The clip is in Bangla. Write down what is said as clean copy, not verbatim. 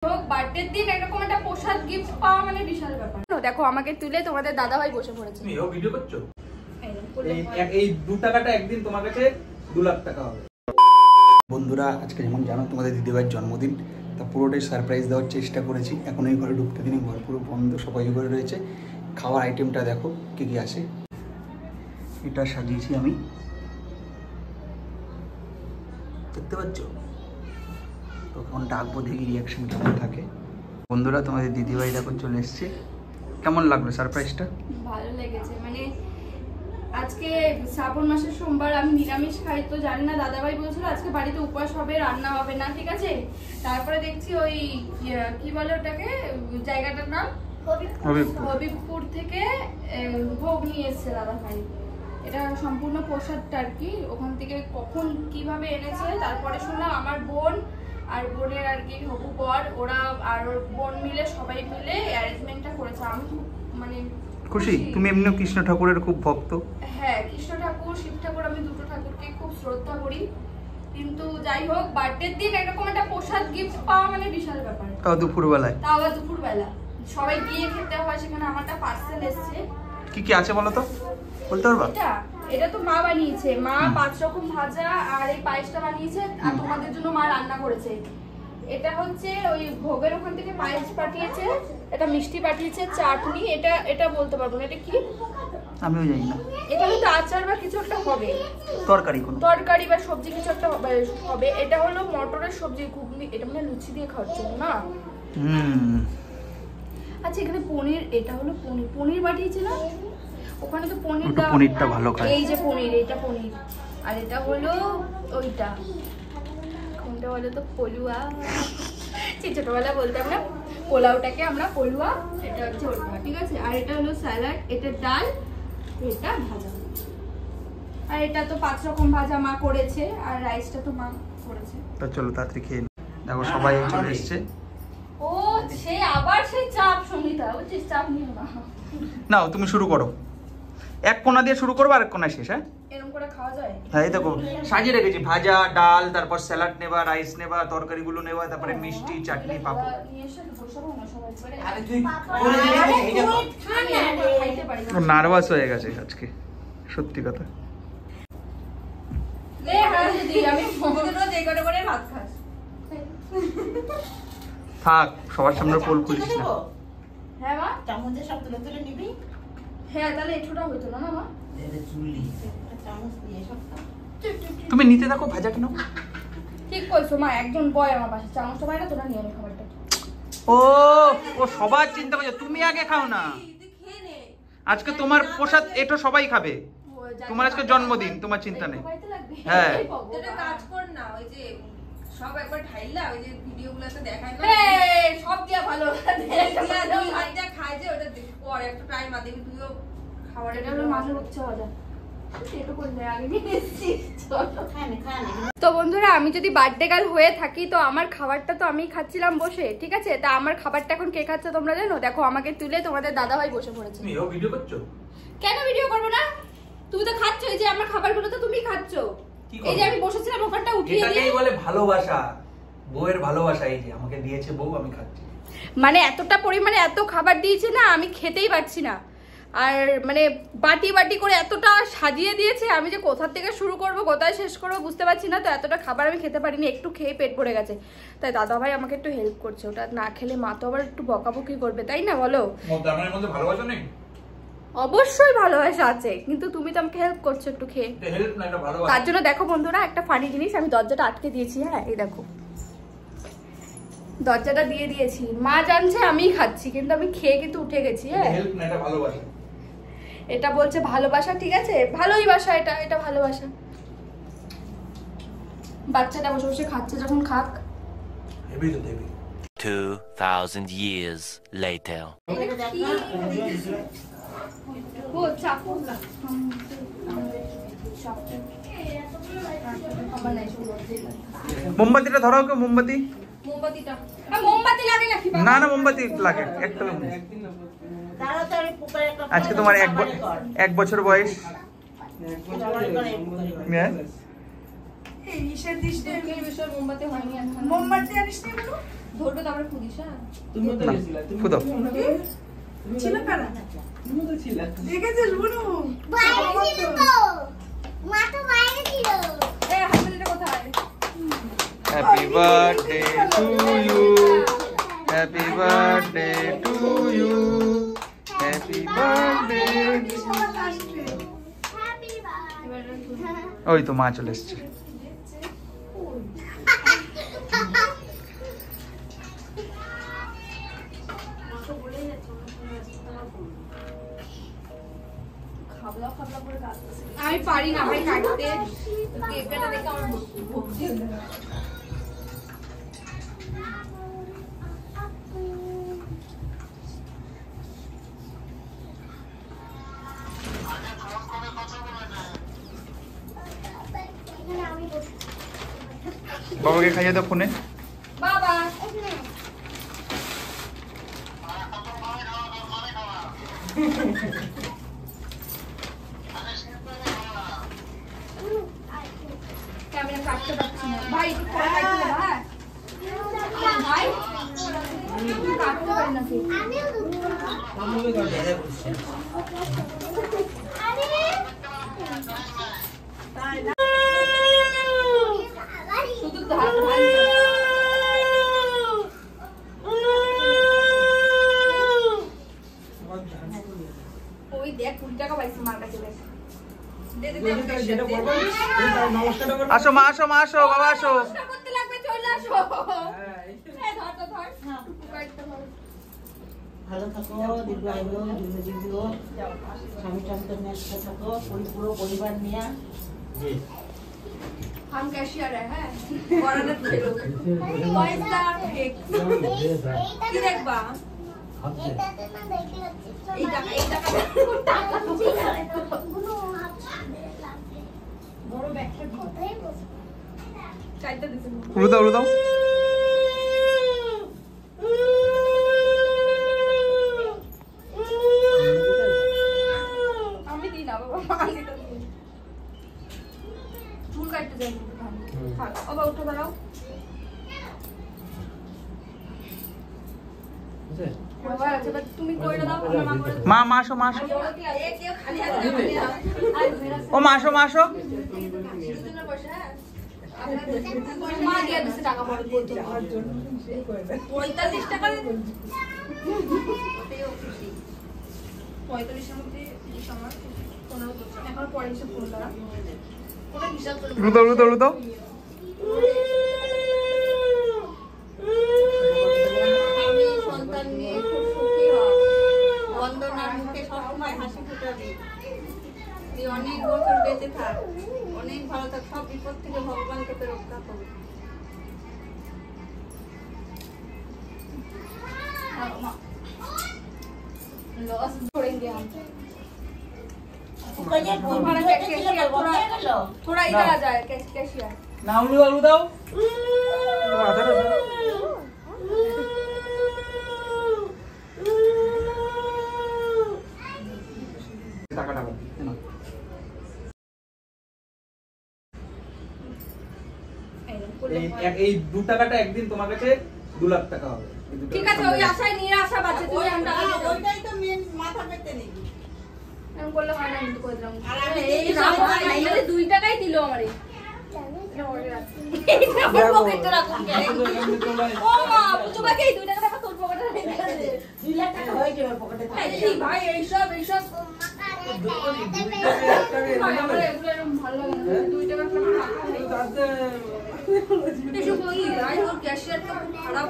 বার্থডের দিন এরকম একটা প্রসাদ গিফট পাওয়া মানে বিশাল ব্যাপার। দেখো আমাকে তুলে তোমাদের দাদাভাই বসে পড়েছে। তুমি ভিডিও করছো? এই 2 টাকাটা একদিন তোমার কাছে 2 লাখ টাকা হবে। বন্ধুরা আজকে যেমন জানো তোমাদের দিদিভাইয়ের জন্মদিন, তা পুরোটাই সারপ্রাইজ দেওয়ার চেষ্টা করেছি। এখন এই ঘরে ঢুকতে দিনই ঘর পুরো বন্ধ, সবাই ঘরে রয়েছে। খাওয়ার আইটেমটা দেখো কি কি আছে। এটা সাজিয়েছি আমি, দেখতে পাচ্ছ? তখন ডাকবো, দেখি রিয়াকশন কেমন থাকে। বন্ধুরা তোমাদের দিদিভাই দেখো চলে এসছে। কেমন লাগলো সারপ্রাইজটা? ভালো লেগেছে। মানে আজকে শ্রাবণ মাসের সোমবার, আমি নিরামিষ খাই, তো জানি না, দাদাভাই বলছিল আজকে বাড়িতে উপবাস হবে, রান্না হবে না, ঠিক আছে। তারপরে দেখছি ওই কি বলে ওটাকে, জায়গাটার নাম হবিবপুর থেকে ভোগ নিয়ে এসছে দাদাভাই। এটা সম্পূর্ণ প্রসাদটা আর কি, ওখান থেকে কখন কিভাবে এনেছে। তারপরে শুনলাম আমার বোন আর বোনের আর কি হবু বর, ওরা আর ওর বোন মিলে সবাই মিলে অ্যারেঞ্জমেন্টটা করেছে। আমি মানে খুশি। তুমি এমনিও কৃষ্ণ ঠাকুরের খুব ভক্ত? হ্যাঁ, কৃষ্ণ ঠাকুর শিব ঠাকুর, আমি দুটো ঠাকুরকে খুব শ্রদ্ধা করি। কিন্তু যাই হোক, বার্থডের দিন এরকম একটা প্রসাদ গিফট পাওয়া মানে বিশাল ব্যাপার। তাও দুপুরবেলায়, তাও আবার দুপুরবেলা সবাই গিয়ে খেতে হয়। সেখানে আমার একটা পার্সেল এসছে। কি কি আছে বলো তো, বলতে পারবা? এটা তো মা বানিয়েছে, মা 5 রকম ভাজা আর এই পায়েসটা বানিয়েছে, আর তোমাদের জন্য মা রান্না করেছে। এটা হচ্ছে ওই ভোগের ওখান থেকে পায়েস পাঠিয়েছে, এটা মিষ্টি পাঠিয়েছে, চাটনি, এটা বলতে পারবো না এটা কি, আমিও জানি না। এটা হলো আচার বা কিছু একটা হবে, তরকারি বা সবজি কিছু একটা হবে। এটা হলো মটরের সবজি ঘুগনি, এটা মানে লুচি দিয়ে খাওয়ার জন্য না। আচ্ছা, এখানে পনির, এটা হলো পনির পাঠিয়েছে না, ওখানে তো পনিরটা ভালো খায়। এই যে পনির, এটা পনির, আর এটা হলো ওইটা কোনটা বলো তো, পলুয়া। ছোটবেলা বলতাম না, পোলাওটাকে আমরা পলুয়া, এটা হচ্ছে ওটা, ঠিক আছে। আর এটা হলো স্যালাড, এটা ডাল, এটা ভাজা, আর এটা তো 5 রকম ভাজা মা করেছে, আর রাইসটা তো মা করেছে। তো চলো তাড়াতাড়ি খেয়ে দেখো, সবাই চলে এসেছে। ও সে আবার সেই চাপ, সঙ্গীতা হচ্ছে চাপ নিও না। নাও তুমি শুরু করো, এক কোণা দিয়ে শুরু করবো আর এক কোণা শেষ। হ্যাঁ, এরকম করে খাওয়া যায়? হ্যাঁ, এই দেখো সাজিয়ে রেখেছি, ভাজা, ডাল, তারপর স্যালাড নেবা, রাইস নেবা, তরকারিগুলো নেবা, তারপরে মিষ্টি, চাটনি, পাপড়। নার্ভাস হয়ে গেছে আজকে, সত্যি কথা। থাক, সবার সামনে পোল খুলিস না। হ্যাঁ মা, চামচে সব তুলে তুলে নিবি। হ্যাঁ, তাহলে এটুটা হইতো না মা। তুমি নিতে থাকো, ভাজা কেন? ঠিক কইছো মা, একজন বয় আমার পাশে, চামচটা বাইরে তোরা নিয়ে নে খাবারটা। ও সবার চিন্তা করছো, তুমি আগে খাও না। আজকে তোমার প্রসাদ, এটা সবাই খাবে। তোমার আজকে জন্মদিন, তোমার চিন্তা নেই। হ্যাঁ, এটা কাজ কর না, ওই যে সব একবার ঢাইলা, ওই যে ভিডিওগুলোতে দেখায় না, সব দিয়া ভালো দিয়া খায় যে, ওটা পরে একটু টাইম আ দেবি তুইও খাবার। এটা হলো মাছের উচ্চা ভাজা, তো বন্ধুরা আমি যদি বার্থডে গার্ল হয়ে থাকি, তো আমার খাবারটা তো আমি খাচ্ছিলাম বসে, ঠিক আছে। তা আমার খাবারটা এখন কে খাচ্ছে তোমরা জানো? দেখো আমাকে তুলে তোমাদের দাদাভাই বসে পড়েছে। তুমিও ভিডিও করছো? কেন ভিডিও করবো না? তুমি তো খাচ্ছ, এই যে আমার খাবারগুলো তো তুমি খাচ্ছ। এই যে আমি বসেছিলাম, ওখানটা উঠিয়ে দিয়ে। এটাকেই বলে ভালোবাসা, বউয়ের ভালোবাসা। এই যে আমাকে দিয়েছে বউ, আমি খাচ্ছি। মানে এতটা পরিমাণে এত খাবার দিয়েছে না, আমি খেতেই পারছি না। আর মানে বাটি বাটি করে এতটা সাজিয়ে দিয়েছে, আমি যে কোথা থেকে শুরু করব, কোথায় শেষ করবো বুঝতে পারছি না। তো এতটা খাবার আমি খেতে পারিনি, একটু খেয়ে পেট ভরে গেছে। তাই দাদা ভাই আমাকে একটু হেল্প করছে, ওটা না খেলে মা তো আবার একটু বকাবকি করবে, তাই না বলো? ভালোবাসা নেই? অবশ্যই ভালোবাসা আছে, কিন্তু তুমি তো আমাকে হেল্প করছো একটু খেয়ে। তার জন্য দেখো বন্ধুরা, একটা ফানি জিনিস, আমি দরজাটা আটকে দিয়েছি। হ্যাঁ, এই দেখো দরজাটা দিয়ে দিয়েছি, মা জানছে আমি খাচ্ছি, কিন্তু আমি খেয়ে কিন্তু উঠে গেছি। হ্যাঁ, এটা বলছে ভালোবাসা, ঠিক আছে, ভালোই বাসা, এটা ভালোবাসা। বাচ্চাটা বসে বসে খাচ্ছে, যখন খাক। 2000 years later. ও চাপু মোমবাতিটা ধরাও, কেউ মোমবাতি? মোমবাতি লাগে নাকি? না না, মোমবাতি লাগে একটা। আজকে তোমার 1 বছর বয়স। মোমবাতি আনিস নি? ধরবে তারপরে খুদিস। হ্যাঁ তুমি তো গেছিলা, তুমি ফুদাও। ছিল কারা? তুমি তো ছিলা। দেখেছিস বুনু? বাইরে ছিল তো, মা তো বাইরে ছিল। এ হাতটা কোথায়? Happy birthday to you, happy birthday to you, happy birthday. Happy birthday. ওই তো মা চলে এসছে। আমি পারি না ভাই কাটতে, কেকটা দেখে আমার ভক্তি হয়ে যায়। বাবাকে খাইয়ে দাও ফোনে। বাবা ক্যামেরা কাটতে পারছি না ভাই, একটু পরে কাটতে দে ভাই। ভাই কাটতে পারি না কেক। আমিও দুটো। আমাকে কাটে বলছে। আরে শুধু ধার ধার ওই দেখ 20 টাকা পাইছি মার কাছে দেখ। দে দে দে যেটা বলবো সেটা নমস্কারটা করো। আসো মা, আসো মা, আসো বাবা, আসো। নমস্কার করতে লাগবে, চলে আসো। হ্যাঁ, এই ধর তো ধর। কাটতে ধর। ভালো থাকো, দীর্ঘায়ু, দীর্ঘজীবী, স্বামী সন্তান একসাথে থাকো, পুরো পরিবার নিয়ে। জি। हम कैशियर है বড়াটা খেলো পয়সা কেক কি দেখবা এটাতে না দেখে হচ্ছে এই টাকা বুনু হাত লাগবে। বড় ব্যাগটা কোথায় বসে? চাইতে দিছে উড়ো দাও, উড়ো দাও। আমি দিই না বাবা, আমি তো দিই। চুল কাটতে যাই কিন্তু থাক বাবা, উঠে দাঁড়াও। বুঝলে? বাবা আচ্ছা তুমি কইরা দাও, আমার মা করে দাও। মা, মা আসো, মা আসো। এ কেউ খালি হাতে যাবে না। আর মেরা ও মা আসো, মা আসো। দুজনের পয়সা হ্যাঁ আপনাদের মা দিয়ে দিছে টাকা পড়ে দিতে আমার জন্য 45 টাকা ওতেও খুশি 45 এর মধ্যে 30 আমার 15 বছর এখন পরে এসে ফোন করা ওটা হিসাব করে উড়ো দাও, উড়ো দাও, উড়ো দাও। আমি সন্তান নিয়ে খুব সুখী হও, বন্দনার মুখে সবসময় হাসি ফুটাবি, তুই অনেক বছর বেঁচে থাক, অনেক ভালো থাক, সব বিপদ থেকে ভগবান তোকে রক্ষা করবে। लॉस छोड़ेंगे हम तुम्हारा कैशियर थोड़ा इधर आ जाए कैशियर না উলু দাও, উলু দাও। মাথাটা টাকাটা দাও। এই 2 টাকাটা একদিন তোমার কাছে 2 লাখ টাকা হবে। ঠিক আছে ওই আশায় নিরাশা বাচ্চা তুমি আমরা ওইটাই তো মেন মাথা পেতে নেই। এরকম করলে হয় না কিন্তু করে দিলাম আর আমি এই এই রাখো রাখো, মানে 2 টাকাই দিল আমারে আমার পকেটে রাখুন কে? ও মা পুচু বাকি 2 টাকা টাকা তোর পকেটে রেখে দে 2 লাখ টাকা হয়ে যাবে পকেটে থাকলে। এই ভাই এইসব আমার এগুলো এরকম ভালো লাগে না 2 টাকা টাকা এসব ওই ভাই ওর ক্যাশিয়ার তো খুব খারাপ